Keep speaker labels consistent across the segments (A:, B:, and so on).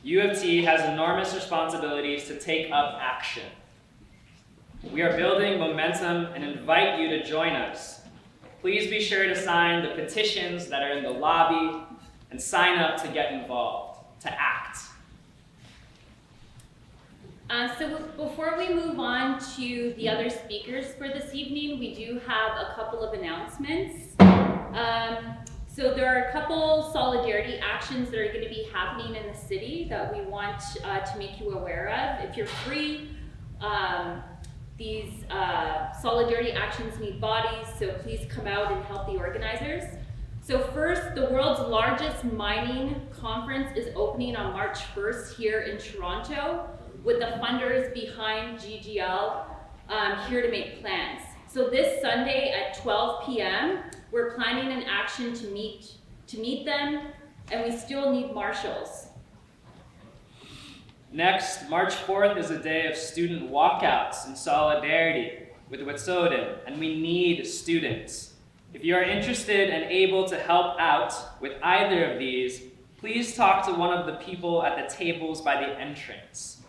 A: UofT has enormous responsibilities to take up action. We are building momentum and invite you to join us. Please be sure to sign the petitions that are in the lobby and sign up to get involved, to act.
B: So before we move on to the other speakers for this evening, we do have a couple of announcements. So there are a couple solidarity actions that are going to be happening in the city that we want to make you aware of. If you're free, these solidarity actions need bodies, so please come out and help the organizers. So first, the world's largest mining conference is opening on March 1st here in Toronto, with the funders behind GGL here to make plans. So this Sunday at 12 p.m., we're planning an action to meet them, and we still need marshals.
A: Next, March 4th is a day of student walkouts in solidarity with Wet'suwet'en, and we need students. If you are interested and able to help out with either of these, please talk to one of the people at the tables by the entrance.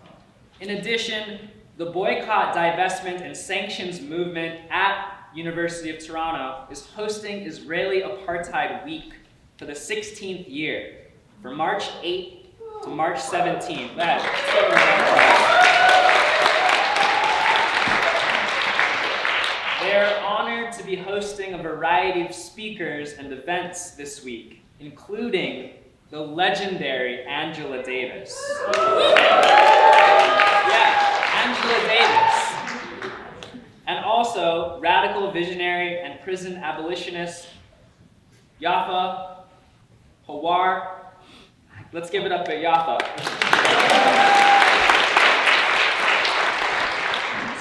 A: In addition, the Boycott, Divestment, and Sanctions movement at University of Toronto is hosting Israeli Apartheid Week for the 16th year, from March 8th to March 17th. They are honored to be hosting a variety of speakers and events this week, including the legendary Angela Davis. Angela Davis. And also radical visionary and prison abolitionist Yafa Hawar. Let's give it up for Yafa.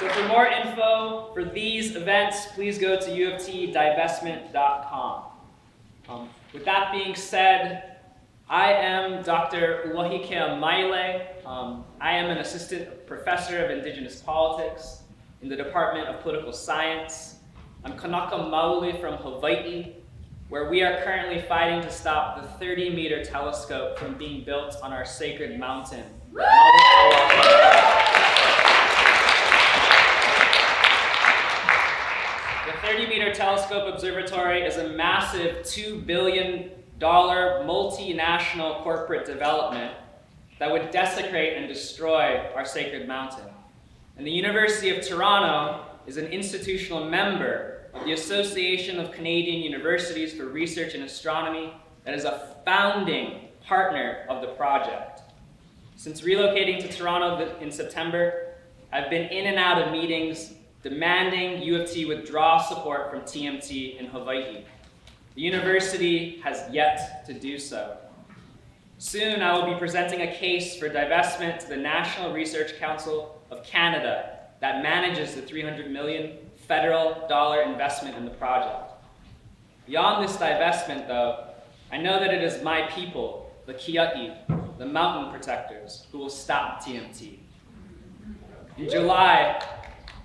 A: So for more info for these events, please go to uoftdivestment.com. With that being said, I am Dr. Uahikea Maile. I am an assistant professor of Indigenous politics in the Department of Political Science. I'm Kanaka Maoli from Hawaii, where we are currently fighting to stop the 30-meter telescope from being built on our sacred mountain. The 30-meter telescope observatory is a massive $2 billion multinational corporate development that would desecrate and destroy our sacred mountain. And the University of Toronto is an institutional member of the Association of Canadian Universities for Research in Astronomy that is a founding partner of the project. Since relocating to Toronto in September, I've been in and out of meetings demanding UofT withdraw support from TMT in Hawaii. The university has yet to do so. Soon I will be presenting a case for divestment to the National Research Council of Canada that manages the $300 million federal investment in the project. Beyond this divestment, though, I know that it is my people, the Kia'i, the mountain protectors, who will stop TMT. In July,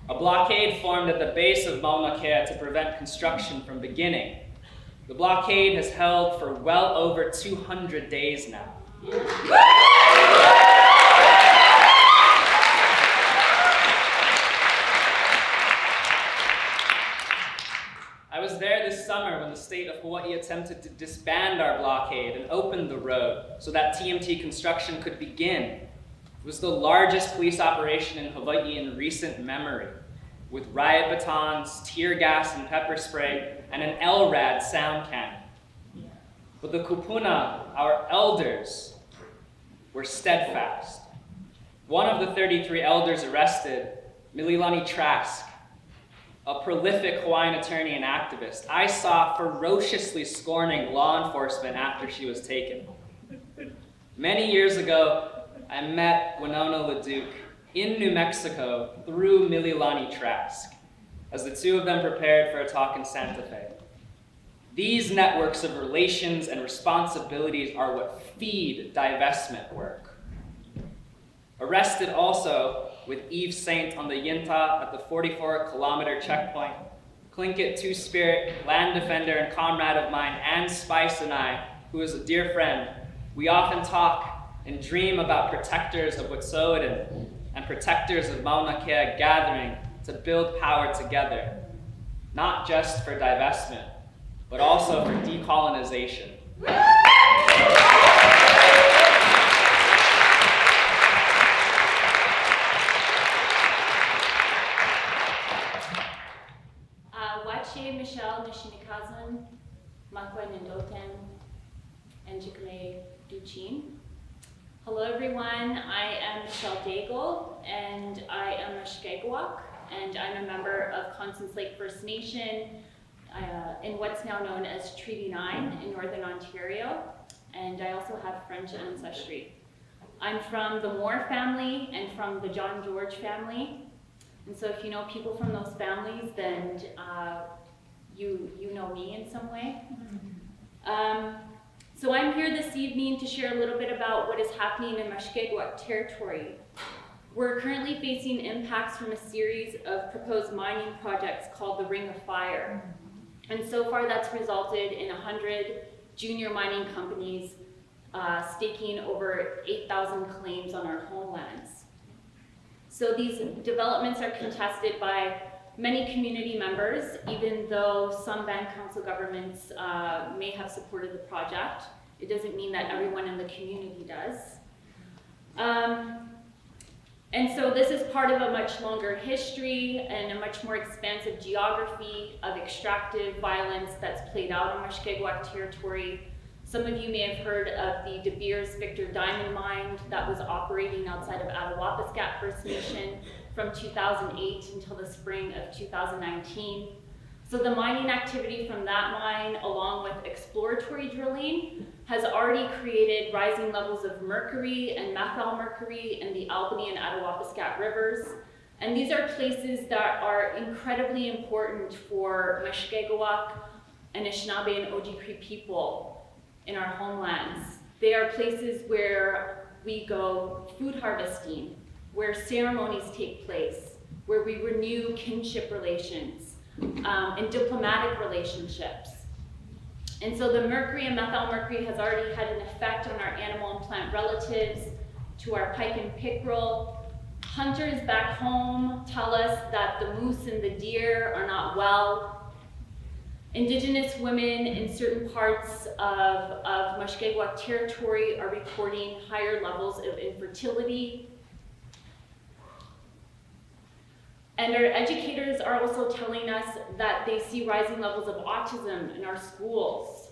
A: a blockade formed at the base of Uahikea to prevent construction from beginning. The blockade has held for well over 200 days now. I was there this summer when the state of Hawaii attempted to disband our blockade and open the road so that TMT construction could begin. It was the largest police operation in Hawaii in recent memory, with riot batons, tear gas and pepper spray, and an LRAD sound cannon. But the kupuna, our elders, were steadfast. One of the 33 elders arrested, Mililani Trask, a prolific Hawaiian attorney and activist, I saw ferociously scorning law enforcement after she was taken. Many years ago, I met Winona LaDuke in New Mexico through Mililani Trask, as the two of them prepared for a talk in Santa Fe. These networks of relations and responsibilities are what feed divestment work. Arrested also with Eve Saint on the Yinta at the 44-kilometer checkpoint, Tlingit Two-Spirit, land defender and comrade of mine, Ann Spice and I, who is a dear friend, we often talk and dream about protectors of Wet'suwet'en and protectors of Uahikea gathering to build power together, not just for divestment, but also for decolonization.
B: Wache Michelle Nishinikazan, Makwa Nindoten, and Jikme Duchin. Hello everyone, I am Michelle Daigle, and I am a Shkegawak, and I'm a member of Constance Lake First Nation in what's now known as Treaty 9 in Northern Ontario, and I also have French ancestry. I'm from the Moore family and from the John George family, and so if you know people from those families, then you know me in some way. So I'm here this evening to share a little bit about what is happening in Mushkegowuk territory. We're currently facing impacts from a series of proposed mining projects called the Ring of Fire. And so far that's resulted in 100 junior mining companies staking over 8,000 claims on our homelands. So these developments are contested by many community members, even though some band council governments may have supported the project. It doesn't mean that everyone in the community does. And so this is part of a much longer history and a much more expansive geography of extractive violence that's played out in Mushkegowuk territory. Some of you may have heard of the De Beers Victor Diamond Mine that was operating outside of Uahikea First Nation from 2008 until the spring of 2019. So the mining activity from that mine, along with exploratory drilling, has already created rising levels of mercury and methyl mercury in the Albany and Uahikea rivers. And these are places that are incredibly important for Mushkegowuk, Anishinaabe, and Ojibwe people in our homelands. They are places where we go food harvesting, where ceremonies take place, where we renew kinship relations and diplomatic relationships. And so the mercury and methyl mercury has already had an effect on our animal and plant relatives, to our pike and pickerel. Hunters back home tell us that the moose and the deer are not well. Indigenous women in certain parts of Mushkegowuk territory are reporting higher levels of infertility. And our educators are also telling us that they see rising levels of autism in our schools.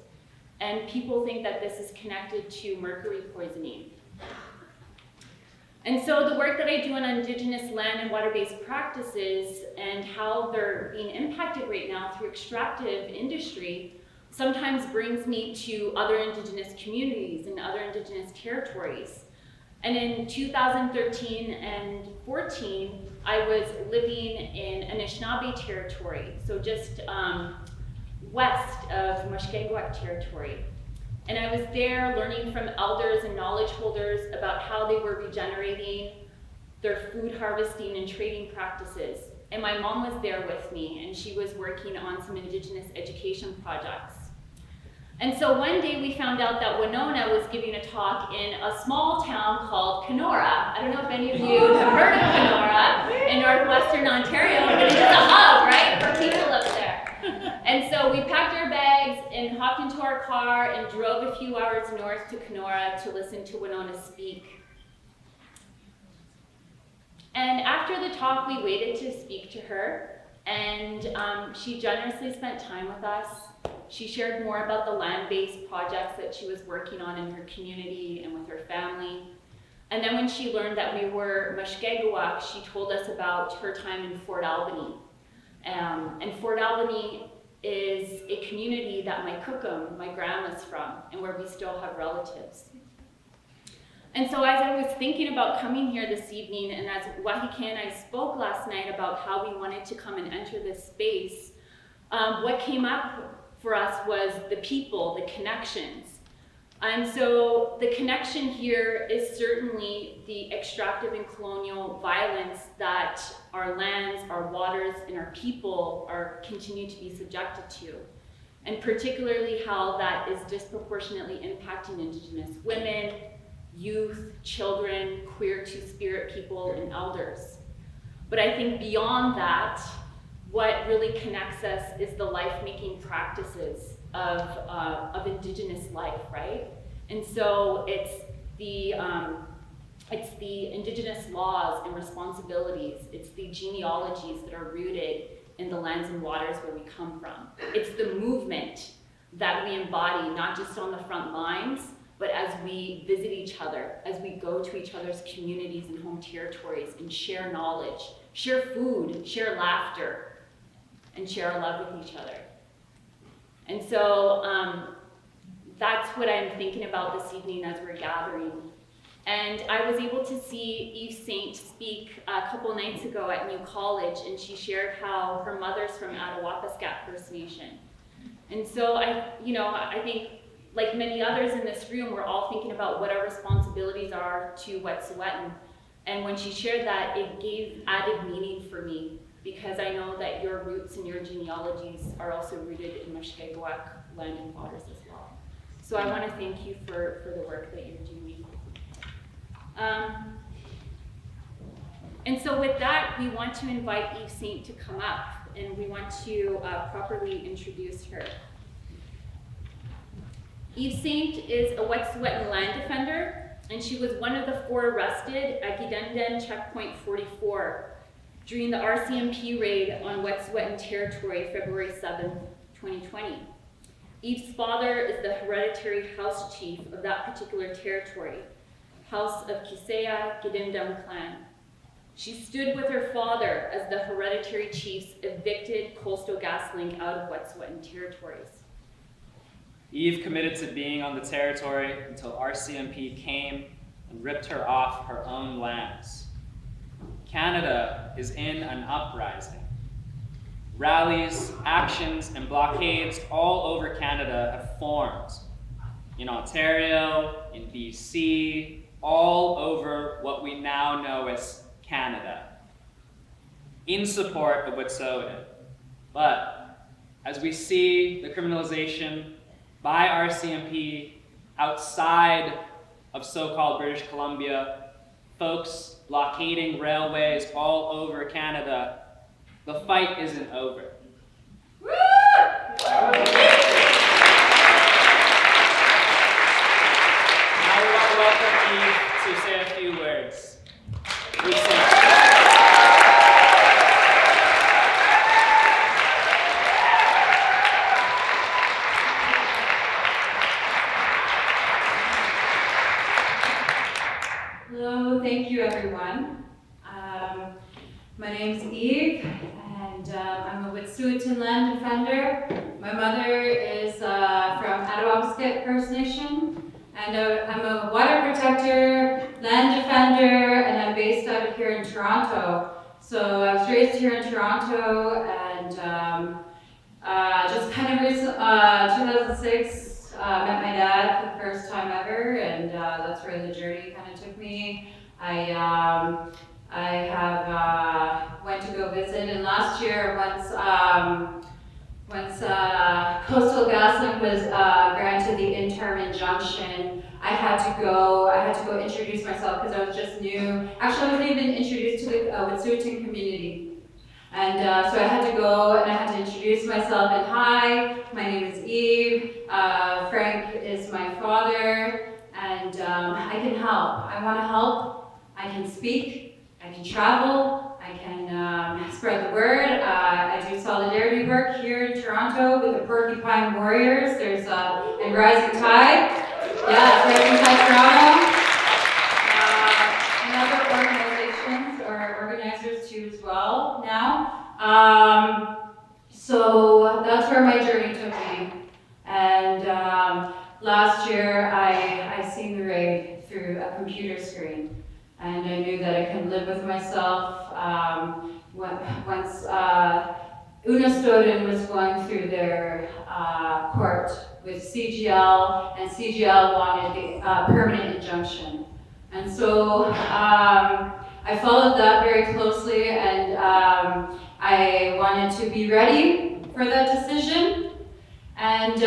B: And people think that this is connected to mercury poisoning. And so the work that I do on Indigenous land and water-based practices and how they're being impacted right now through extractive industry sometimes brings me to other Indigenous communities and other Indigenous territories. And in 2013 and 14, I was living in Anishinaabe territory, so just west of Mushkegowuk territory. And I was there learning from elders and knowledge holders about how they were regenerating their food harvesting and trading practices. And my mom was there with me, and she was working on some Indigenous education projects. And so one day we found out that Winona was giving a talk in a small town called Kenora. I don't know if any of you have heard of Kenora in northwestern Ontario, but it is a hub, right, for people up there. And so we packed our bags and hopped into our car and drove a few hours north to Kenora to listen to Winona speak. And after the talk, we waited to speak to her, and she generously spent time with us. She shared more about the land-based projects that she was working on in her community and with her family. And then when she learned that we were Mushkegowuk, she told us about her time in Fort Albany. And Fort Albany is a community that my kukum, my grandma's from, and where we still have relatives. And so as I was thinking about coming here this evening, and as Uahikea and I spoke last night about how we wanted to come and enter this space, what came up for us was the people, the connections. And so the connection here is certainly the extractive and colonial violence that our lands, our waters, and our people are continue to be subjected to. And particularly how that is disproportionately impacting Indigenous women, youth, children, queer two-spirit people, and elders. But I think beyond that, what really connects us is the life-making practices of Indigenous life, right? And so it's the Indigenous laws and responsibilities, it's the genealogies that are rooted in the lands and waters where we come from. It's the movement that we embody, not just on the front lines, but as we visit each other, as we go to each other's communities and home territories and share knowledge, share food, share laughter, and share our love with each other. And so that's what I'm thinking about this evening as we're gathering. And I was able to see Eve Saint speak a couple nights ago at New College, and she shared how her mother's from Uahikea First Nation. And so I think, like many others in this room, we're all thinking about what our responsibilities are to Wet'suwet'en. And when she shared that, it gave added meaning for me, because I know that your roots and your genealogies are also rooted in Mushkegowuk land and waters as well. So I want to thank you for the work that you're doing. And so with that, we want to invite Eve Saint to come up, and we want to properly introduce her. Eve Saint is a Wet'suwet'en land defender, and she was one of the 4 arrested at Gidenden Checkpoint 44 during the RCMP raid on Wet'suwet'en territory, February 7th, 2020. Eve's father is the hereditary house chief of that particular territory, House of Kisea Gidendam clan. She stood with her father as the hereditary chiefs evicted Coastal GasLink out of Wet'suwet'en territories.
A: Eve committed to being on the territory until RCMP came and ripped her off her own lands. Canada is in an uprising. Rallies, actions, and blockades all over Canada have formed. In Ontario, in BC, all over what we now know as Canada, in support of Wet'suwet'en. But as we see the criminalization by RCMP outside of so-called British Columbia, folks blockading railways all over Canada, the fight isn't over. Now we want to welcome Eve to say a few words. Eve Saint.
C: Hello, thank you everyone. My name's Eve, and I'm a Wet'suwet'en land defender. My mother is from Uahikea First Nation, and I'm a water protector, land defender, and I'm based out of here in Toronto. So I was raised here in Toronto, and just kind of recently, 2006, met my dad for the first time ever, and that's where the journey kind of took me. I have went to go visit, and last year, once Coastal GasLink was granted the interim injunction, I had to go introduce myself because I was just new. Actually, I wasn't even introduced to the Wet'suwet'en community. And so I had to go and I had to introduce myself, and hi, my name is Eve, Frank is my father, and I can help. I want to help, I can speak, I can travel, I can spread the word. I do solidarity work here in Toronto with the Porcupine Warriors. There's and Rising Tide. Yeah, Rising Tide Toronto. And other organizations or organizers too as well now. So that's where my journey took me. And last year I seen the raid through a computer screen. And I knew that I couldn't live with myself. Once Uahikea was going through their court with CGL, and CGL wanted a permanent injunction. And so I followed that very closely, and I wanted to be ready for that decision. And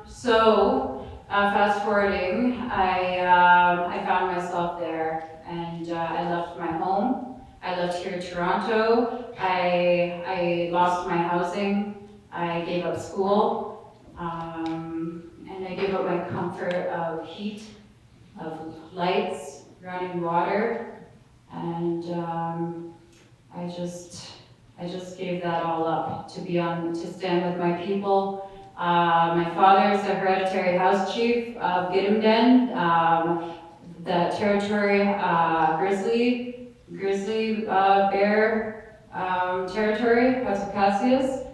C: so fast forwarding, I found myself there, and I left my home. I left here in Toronto. I lost my housing. I gave up school, and I gave up my comfort of heat, of lights, running water, and I just gave that all up to stand with my people. My father is the hereditary house chief of Gidimden, the territory grizzly bear territory, Pascasias,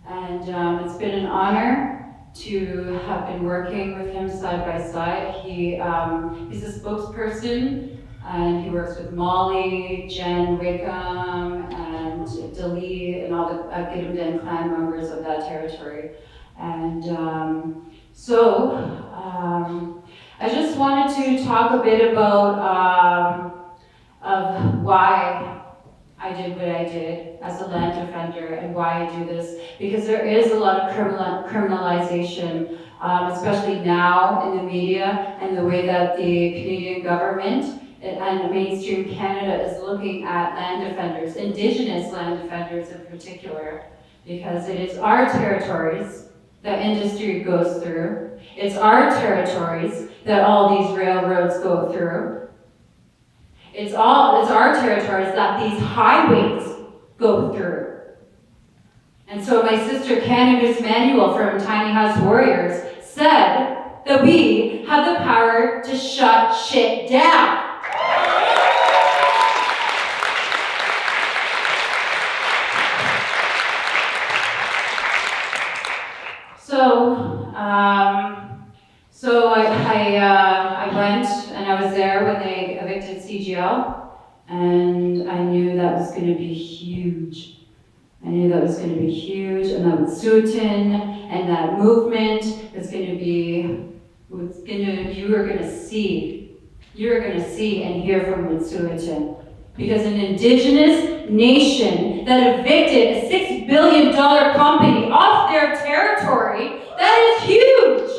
C: and it's been an honor to have been working with him side by side. He's a spokesperson, and he works with Maile, Jen Wickham, and Daigle, and all the Gidimden clan members of that territory. And I just wanted to talk a bit about of why I did what I did as a land defender and why I do this, because there is a lot of criminalization, especially now in the media and the way that the Canadian government and mainstream Canada is looking at land defenders, Indigenous land defenders in particular, because it is our territories that industry goes through. It's our territories that all these railroads go through. It's our territories that these highways go through. And so my sister Canada's Manuel from Tiny House Warriors said that we have the power to shut shit down. So I went and I was there when they evicted CGL, and I knew that was going to be huge. And that Wet'suwet'en and that movement was going to be, you were going to see and hear from Wet'suwet'en. Because an Indigenous nation that evicted a $6 billion company off their territory, that is huge.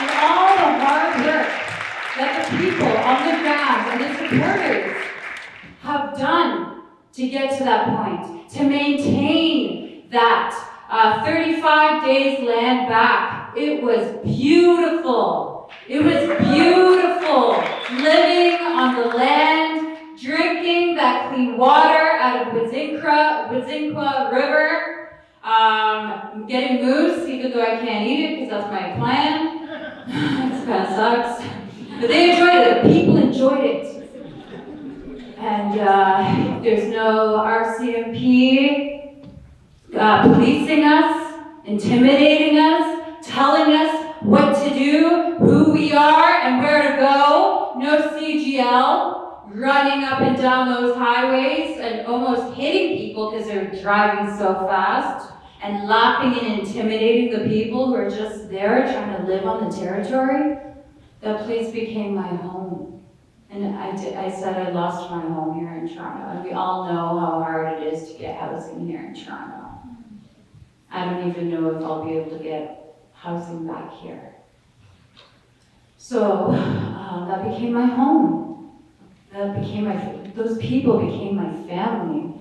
C: And all the hard work that the people on the ground and the supporters have done to get to that point, to maintain that 35 days land back. It was beautiful. Living on the land, drinking that clean water out of Witzinqua River, getting moose, even though I can't eat it because that's my plan. This kind of sucks. But they enjoyed it. The people enjoyed it. And there's no RCMP policing us, intimidating us, telling us what to do, who we are, and where to go. No CGL running up and down those highways and almost hitting people because they're driving so fast, and laughing and intimidating the people who are just there trying to live on the territory. That place became my home. And I said I lost my home here in Toronto, and we all know how hard it is to get housing here in Toronto. I don't even know if I'll be able to get housing back here. So that became my home. Those people became my family.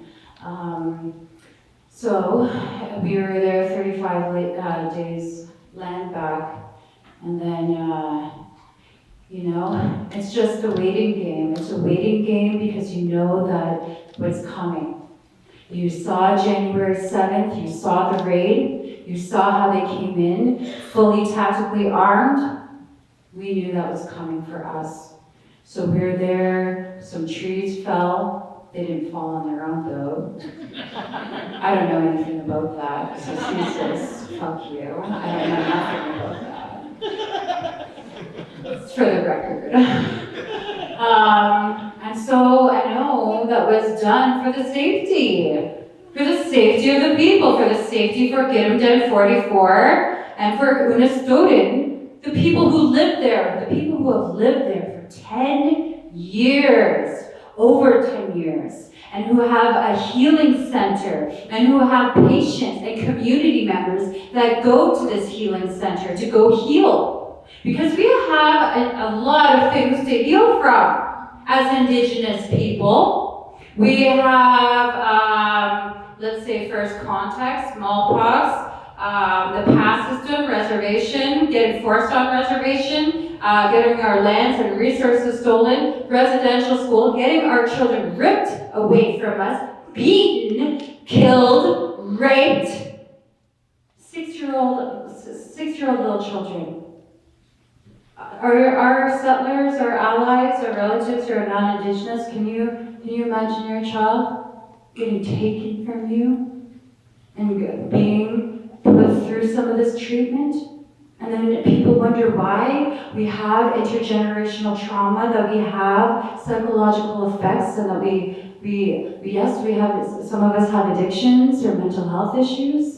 C: So we were there 35 days land back, and then it's just a waiting game. It's a waiting game because you know that what's coming. You saw January 7th, you saw the raid, you saw how they came in, fully tactically armed. We knew that was coming for us. So we were there, some trees fell. They didn't fall on their own though. I don't know anything about that, so she says, fuck you. I don't know nothing about that. It's for the record. And so I know that was done for the safety of the people, for the safety for Gidimden 44, and for Uahikea, the people who live there, the people who have lived there for 10 years, over 10 years. and who have a healing center, and who have patients and community members that go to this healing center to go heal. Because we have a lot of things to heal from as Indigenous people. We have, let's say, first contact, smallpox, the pass system, reservation, getting forced on reservation, getting our lands and resources stolen, residential school, getting our children ripped away from us, beaten, killed, raped. Six-year-old little children. Our settlers, our allies, our relatives who are non-Indigenous, can you imagine your child getting taken from you and being put through some of this treatment? And then people wonder why we have intergenerational trauma, that we have psychological effects, and that we have, some of us have addictions or mental health issues.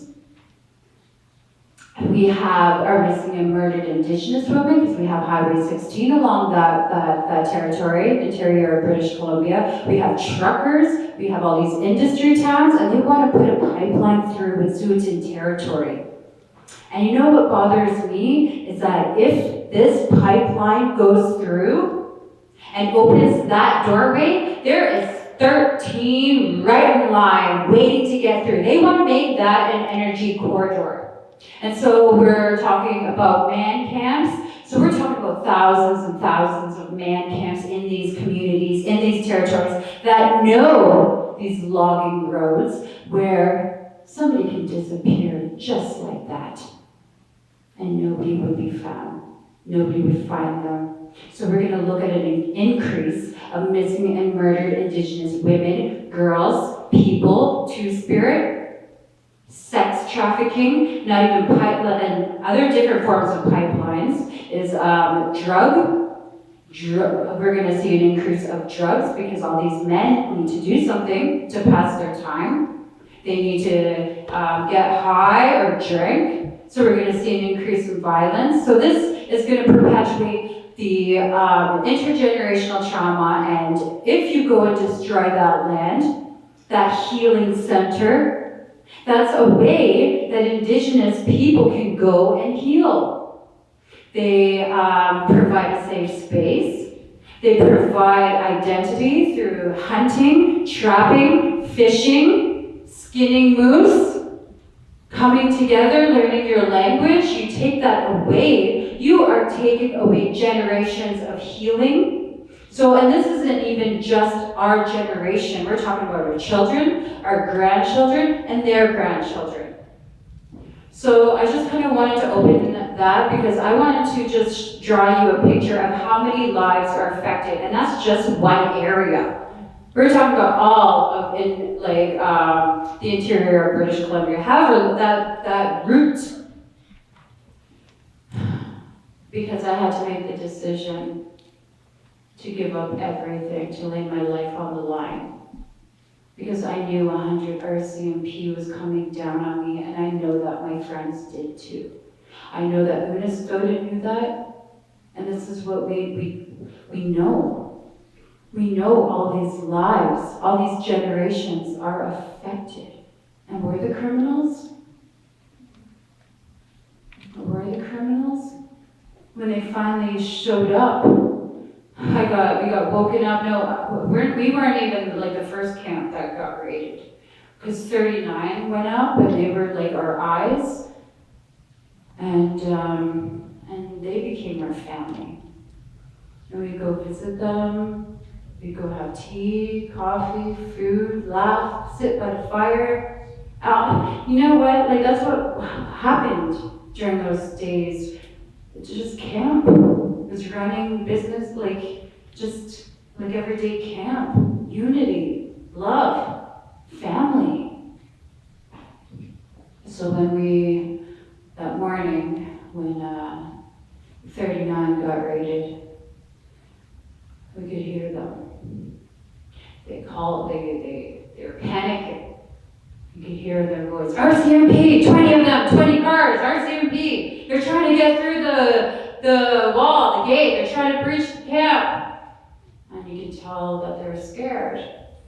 C: We are missing and murdered Indigenous women because we have Highway 16 along that territory, interior of British Columbia. We have truckers, we have all these industry towns, and they want to put a pipeline through Wet'suwet'en territory. And you know what bothers me is that if this pipeline goes through and opens that doorway, there is 13 right in line waiting to get through. They want to make that an energy corridor. And so we're talking about man camps. So we're talking about thousands and thousands of man camps in these communities, in these territories that know these logging roads where somebody can disappear just like that. And nobody would be found. Nobody would find them. So we're going to look at an increase of missing and murdered Indigenous women, girls, people, two-spirit, sex trafficking, not even and other different forms of pipelines, is drug. We're going to see an increase of drugs because all these men need to do something to pass their time. They need to get high or drink. So we're going to see an increase in violence. So this is going to perpetuate the intergenerational trauma. And if you go and destroy that land, that healing center, that's a way that Indigenous people can go and heal. They provide a safe space. They provide identity through hunting, trapping, fishing, skinning moose, coming together, learning your language. You take that away, you are taking away generations of healing. So, and this isn't even just our generation. We're talking about our children, our grandchildren, and their grandchildren. So I just kind of wanted to open that because I wanted to just draw you a picture of how many lives are affected, and that's just one area. We're talking about all of the interior of British Columbia. However, that route, because I had to make the decision to give up everything, to lay my life on the line. Because I knew 100 RCMP was coming down on me, and I know that my friends did too. I know that Uahikea knew that, and this is what we know. We know all these lives, all these generations are affected. And we're the criminals? We're the criminals? When they finally showed up, we got woken up. No, we weren't even like the first camp that got raided. Because 39 went up and they were like our eyes. And they became our family. And we go visit them. We go have tea, coffee, food, laugh, sit by the fire. You know what? Like that's what happened during those days. Just camp. It was running business just like everyday camp. Unity, love, family. So that morning when 39 got raided, we could hear them. They were panicking. You could hear their voice. RCMP, 20 of them, 20 cars, RCMP. They're trying to get through the wall, the gate. They're trying to breach the camp. And you can tell that they're scared.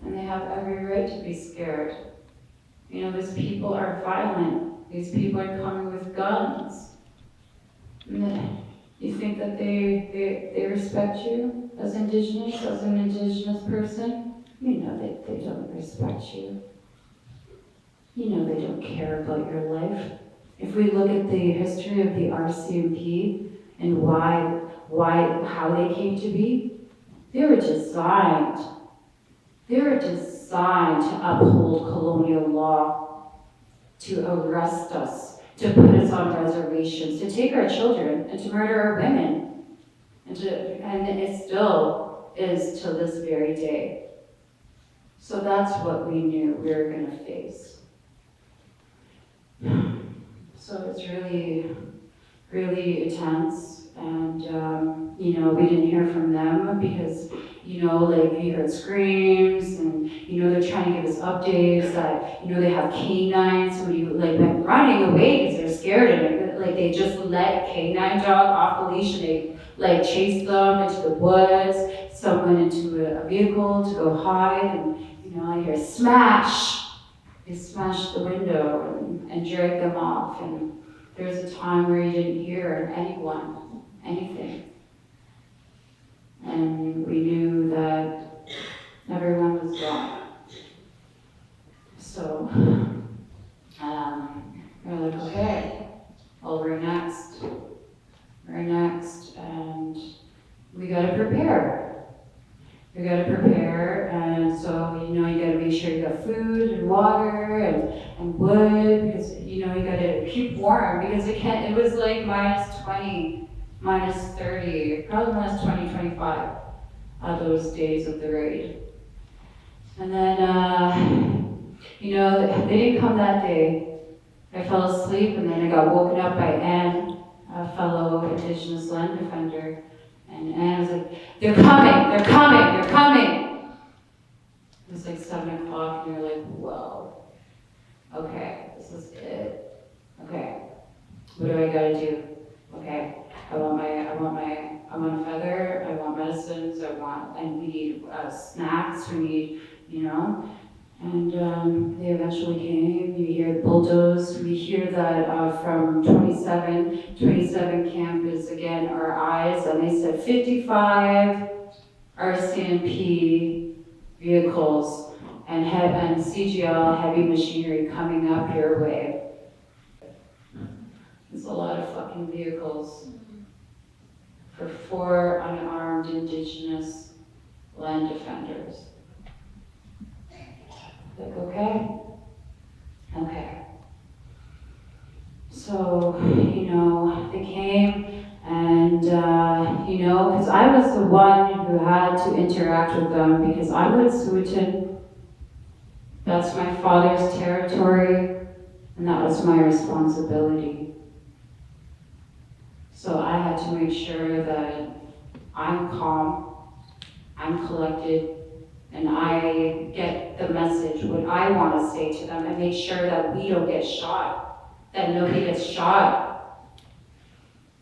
C: And they have every right to be scared. You know, these people are violent. These people are coming with guns. And then you think that they respect you as Indigenous, as an Indigenous person? You know they don't respect you. You know they don't care about your life. If we look at the history of the RCMP and how they came to be, they were designed to uphold colonial law, to arrest us, to put us on reservations, to take our children, and to murder our women. And it still is to this very day. So that's what we knew we were going to face. So it's really, really intense. And, you know, we didn't hear from them because, you know, like we heard screams and, you know, they're trying to give us updates that, you know, they have canines. Somebody like went running away because they're scared and like they just let a canine dog off the leash and they like chased them into the woods. Some went into a vehicle to go hide and, you know, I hear smash. They smashed the window and dragged them off. And there was a time where you didn't hear anything. And we knew that everyone was gone. So, we're like, okay, well, we're next, and we gotta prepare. And so, you know, you gotta make sure you got food and water and wood, because, you know, you gotta keep warm, because it was like minus 20, minus 30, probably minus 20, 25 those days of the raid. And then, you know, they didn't come that day. I fell asleep and then I got woken up by Anne, a fellow Indigenous land defender. And Anne was like, they're coming. It was like 7 o'clock and you're like, whoa, okay, this is it. Okay, what do I gotta do? Okay, I want a feather, I want medicines, and we need snacks, we need, you know. And they eventually came. You hear the bulldoze. We hear that from 27 camp is again our eyes, and they said 55 RCMP vehicles and CGL heavy machinery coming up your way. It's a lot of fucking vehicles for 4 unarmed Indigenous land defenders. Like, okay. So, you know, they came and, you know, because I was the one who had to interact with them because I'm Wet'suwet'en. That's my father's territory, and that was my responsibility. So I had to make sure that I'm calm, I'm collected, and I get the message, what I want to say to them, and make sure that we don't get shot, that nobody gets shot.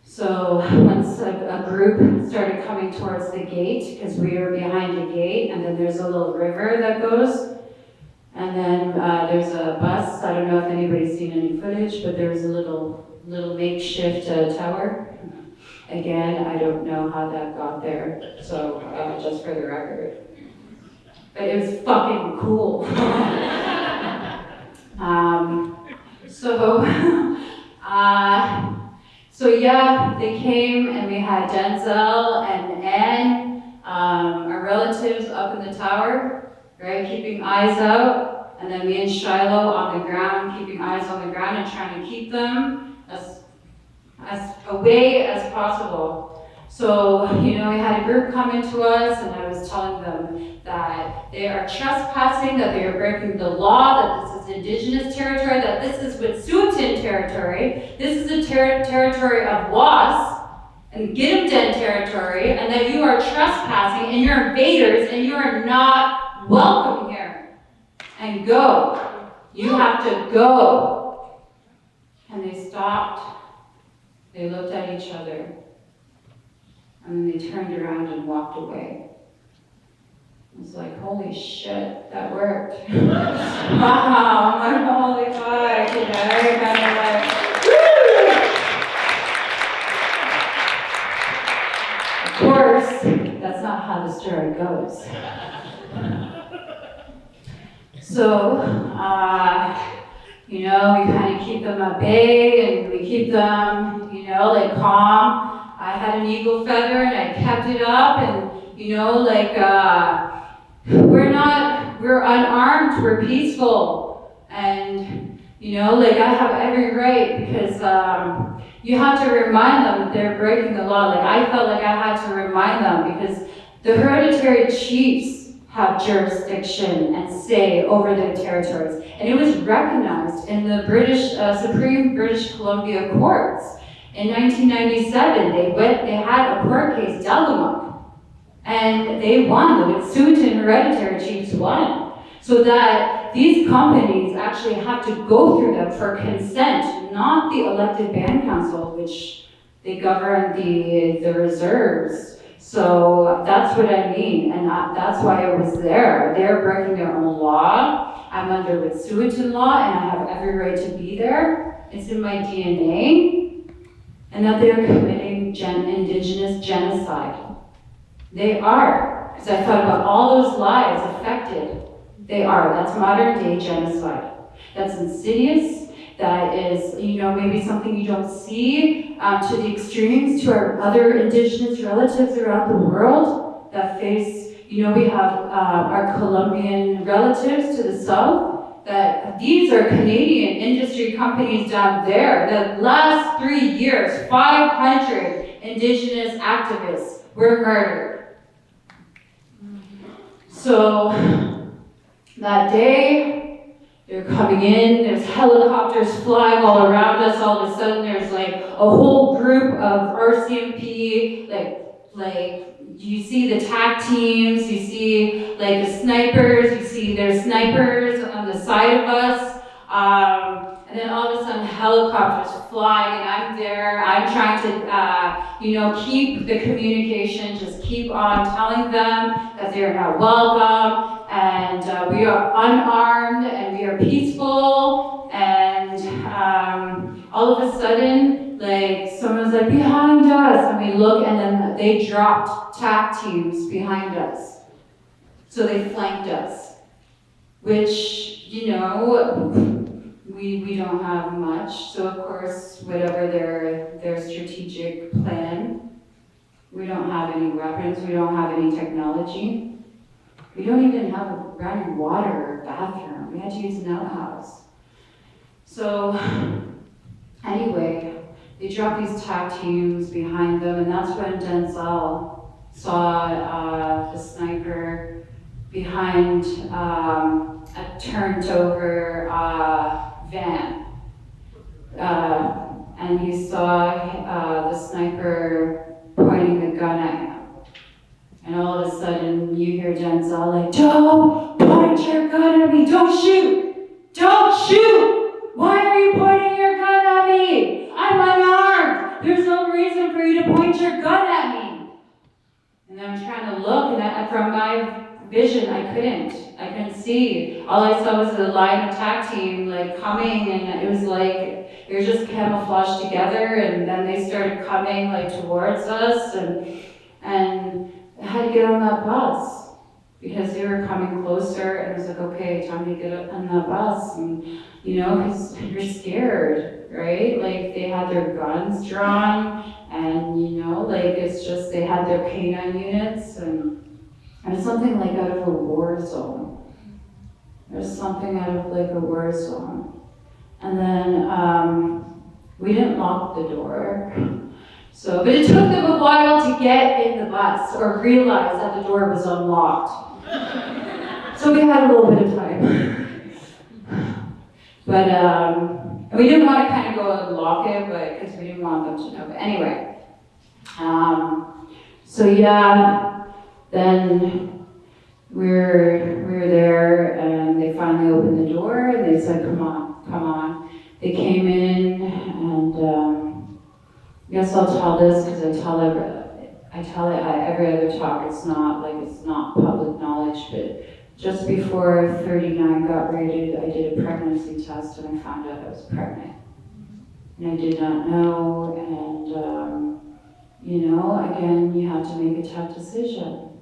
C: So once a group started coming towards the gate, because we were behind a gate, and then there's a little river that goes, and then there's a bus. I don't know if anybody's seen any footage, but there's a little makeshift tower. Again, I don't know how that got there, so just for the record. But it was fucking cool. So yeah, they came and we had Denzel and Anne, our relatives up in the tower, right, keeping eyes out, and then me and Shiloh on the ground, keeping eyes on the ground and trying to keep them as away as possible. So, you know, we had a group coming to us and I was telling them that they are trespassing, that they are breaking the law, that this is Indigenous territory, that this is Wet'suwet'en territory, this is the territory of Was and Gidimt'en territory, and that you are trespassing and you're invaders and you are not welcome here. And go. You have to go. And they stopped. They looked at each other. And then they turned around and walked away. was like, holy shit, that worked. Wow, I'm like, holy fuck, you know, kind of like, woo! Of course, that's not how the story goes. So, you know, we kind of keep them at bay and we keep them, you know, like calm. I had an eagle feather and I kept it up and, you know, like, we're unarmed, we're peaceful. And, you know, like I have every right because you have to remind them that they're breaking the law. Like I felt like I had to remind them because the hereditary chiefs have jurisdiction and say over their territories. And it was recognized in the Supreme British Columbia courts. In 1997, they had a court case, Daigle, and they won. The Wet'suwet'en hereditary chiefs won. So that these companies actually have to go through them for consent, not the elected band council, which they govern the reserves. So that's what I mean, and that's why I was there. They're breaking their own law. I'm under Wet'suwet'en law, and I have every right to be there. It's in my DNA. And that they're committing Indigenous genocide. They are, because I thought about all those lives affected. They are. That's modern day genocide. That's insidious. That is, you know, maybe something you don't see to the extremes to our other Indigenous relatives around the world that face, you know, we have our Colombian relatives to the south. That these are Canadian industry companies down there. The last 3 years, 500 Indigenous activists were murdered. So that day, they're coming in, there's helicopters flying all around us. All of a sudden, there's like a whole group of RCMP, like you see the TAC teams, you see like the snipers, you see there's snipers on the side of us, and then all of a sudden helicopters flying, and I'm there, I'm trying to, you know, keep the communication, just keep on telling them that they're not welcome, and we are unarmed, and we are peaceful, and all of a sudden, like, someone's like, behind us, and we look, and then they dropped TAC teams behind us. So they flanked us, which, you know, we don't have much. So of course, whatever their strategic plan, we don't have any weapons, we don't have any technology. We don't even have running water or bathroom. We had to use an outhouse. So anyway, they dropped these TAC teams behind them, and that's when Denzel saw the sniper behind a turned over van. And he saw the sniper pointing the gun at him. And all of a sudden, you hear Denzel like, "Don't point your gun at me, don't shoot! Don't shoot! Why are you pointing your gun at me? I'm unarmed! There's no reason for you to point your gun at me!" And I'm trying to look, and from my vision, I couldn't see. All I saw was the line of TAC team like coming, and it was like, they were just camouflaged together, and then they started coming like towards us, and I had to get on that bus because they were coming closer, and I was like, okay, time to get on that bus, and you know, because you're scared, right? Like they had their guns drawn, and you know, like it's just, they had their canine units, and it was something like out of a war zone. There's something out of like a war zone. And then we didn't lock the door. So, but it took them a while to get in the bus or realize that the door was unlocked. So we had a little bit of time. But we didn't want to kind of go and lock it, but because we didn't want them to know. But anyway, so yeah, then we're there, and they finally opened the door, and they said, come on. They came in, and I guess I'll tell this because I I tell it at every other talk, it's not public knowledge, but just before 39 got rated, I did a pregnancy test and I found out I was pregnant. And I did not know, and again, you have to make a tough decision.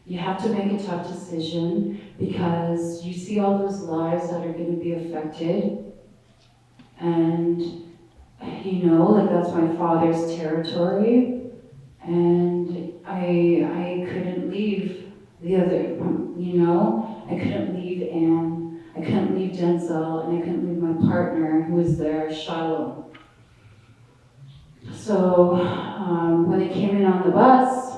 C: You have to make a tough decision because you see all those lives that are going to be affected. And, that's my father's territory. And I couldn't leave the other, I couldn't leave Anne, I couldn't leave Denzel, and I couldn't leave my partner who was there, Shiloh. So when they came in on the bus,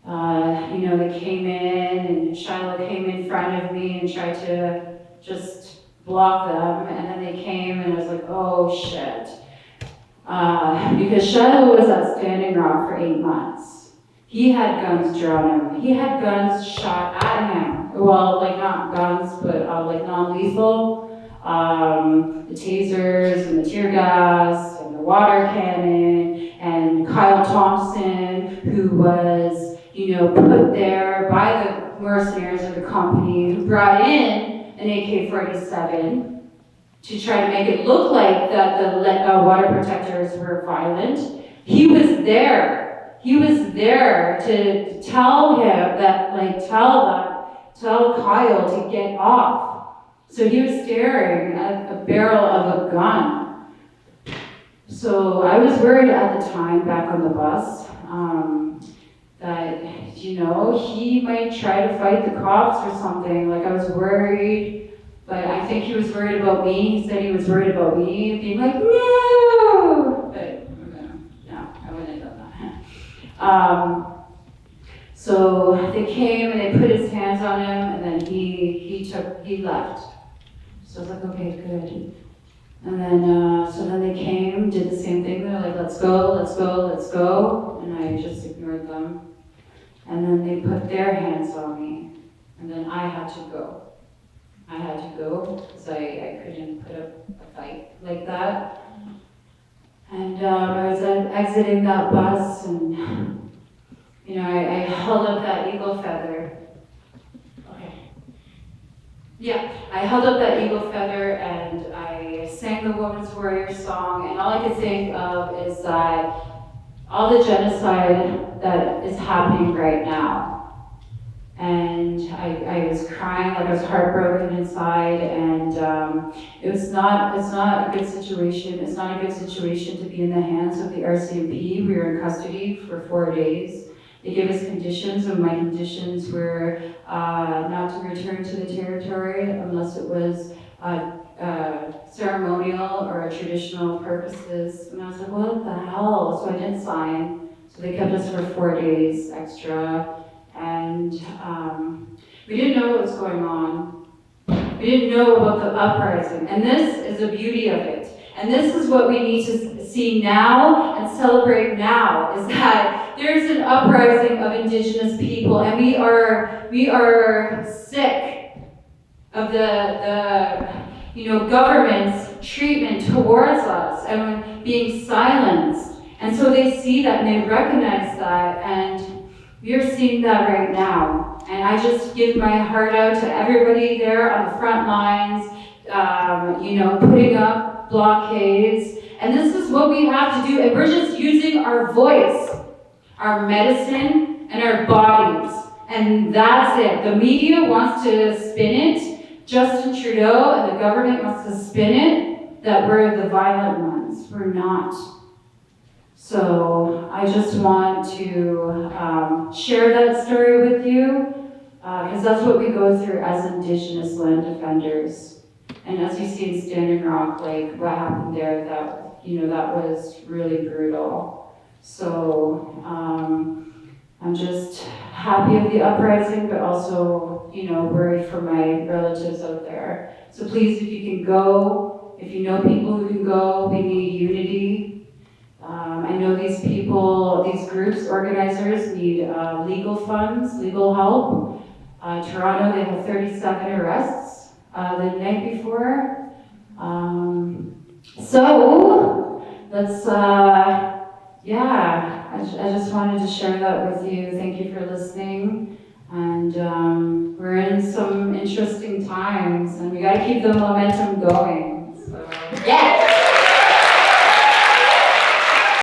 C: they came in and Shiloh came in front of me and tried to just block them, and then they came and I was like, oh shit. Because Shiloh was at Standing Rock for 8 months. He had guns drawn on him. He had guns shot at him. Well, not guns, but non-lethal. The tasers and the tear gas and the water cannon, and Kyle Thompson, who was, put there by the mercenaries of the company, who brought in an AK-47 to try to make it look like that the water protectors were violent. He was there. He was there to tell him that, tell Kyle to get off. So he was staring at a barrel of a gun. So I was worried at the time back on the bus that, he might try to fight the cops or something. I was worried, but I think he was worried about me. He said he was worried about me being like, no! But no, I wouldn't have done that. So they came and they put his hands on him, and then he left. So I was like, okay, good. And then, so then they came, did the same thing. They're like, let's go, let's go, let's go. And I just ignored them. And then they put their hands on me. And then I had to go. I had to go because I couldn't put up a fight like that. And I was exiting that bus, and, I held up that eagle feather. Yeah, I held up that eagle feather and I sang the Woman's Warrior song, and all I could think of is that all the genocide that is happening right now. And I was crying, I was heartbroken inside, and it's not a good situation. It's not a good situation to be in the hands of the RCMP. We were in custody for 4 days. They gave us conditions, and my conditions were not to return to the territory unless it was ceremonial or traditional purposes. And I was like, what the hell? So I didn't sign. So they kept us for 4 days extra. And we didn't know what was going on. We didn't know about the uprising. And this is the beauty of it. And this is what we need to see now and celebrate now, is that there's an uprising of Indigenous people, and we are sick of the government's treatment towards us and being silenced. And so they see that and they recognize that, and we are seeing that right now. And I just give my heart out to everybody there on the front lines, putting up blockades. And this is what we have to do. And we're just using our voice, our medicine, and our bodies. And that's it. The media wants to spin it. Justin Trudeau and the government wants to spin it that we're the violent ones. We're not. So I just want to share that story with you, because that's what we go through as Indigenous land defenders. And as you see in Standing Rock, what happened there, that was really brutal. So I'm just happy of the uprising, but also, worried for my relatives out there. So please, if you can go, if you know people who can go, we need unity. I know these people, these groups, organizers need legal funds, legal help. Toronto, they had 37 arrests the night before. So let's, I just wanted to share that with you. Thank you for listening. And we're in some interesting times, and we got to keep the momentum going. So, yeah.